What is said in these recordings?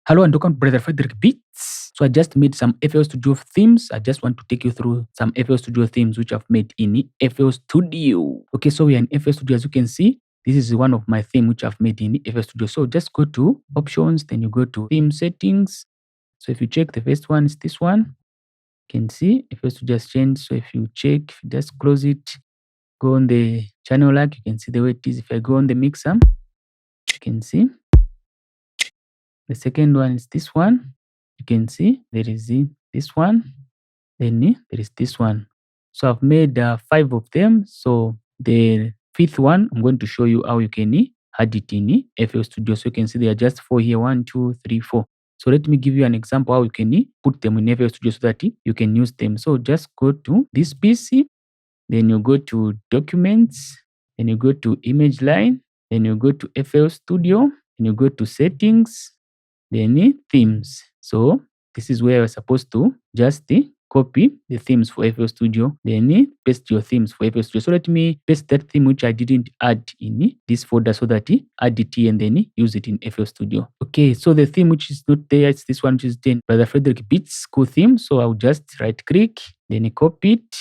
Hello and welcome to Brother Frederick Beats. So I just made some FL Studio themes. I just want to take you through some FL Studio themes which I've made in FL Studio. Okay, so we are in FL Studio. As you can see, this is one of my theme which I've made in FL Studio. So just go to options, then you go to theme settings. So if you check, the first one is this one. You can see FL Studio has changed. So if you check, if you just close it, go on the channel lag, you can see the way it is. If I go on the mixer, you can see the second one is this one. You can see there is this one, then there is this one. So I've made 5 of them. So the fifth one, I'm going to show you how you can add it in FL Studio. So you can see there are just 4 here, 1, 2, 3, 4. So let me give you an example how you can put them in FL Studio so that you can use them. So just go to this PC, then you go to Documents, then you go to Image Line, then you go to FL Studio, and you go to Settings, then themes. So this is where you're supposed to just copy the themes for FL Studio, then paste your themes for FL Studio. So let me paste that theme which I didn't add in this folder so that add it here and then use it in FL Studio. Okay, so the theme which is not there, it's this one which is then Brother Frederick Beats School theme. So I'll just right click, then copy it,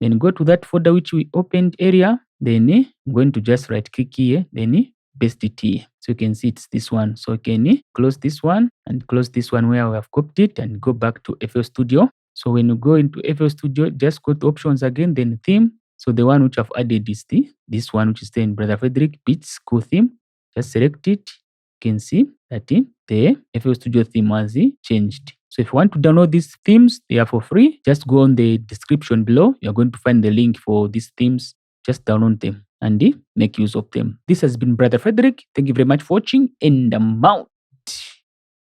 then go to that folder which we opened earlier, then I'm going to just right click here, then paste it here. So you can see it's this one. So you can close this one and close this one where we have copied it and go back to FL Studio. So when you go into FL Studio, just go to options again, then theme. So the one which I've added is this one which is then Brother Frederick Beats School theme. Just select it. You can see that the FL Studio theme has changed. So if you want to download these themes, they are for free. Just go on the description below. You're going to find the link for these themes. Just download them and make use of them. This has been Brother Frederick. Thank you very much for watching, and I'm out.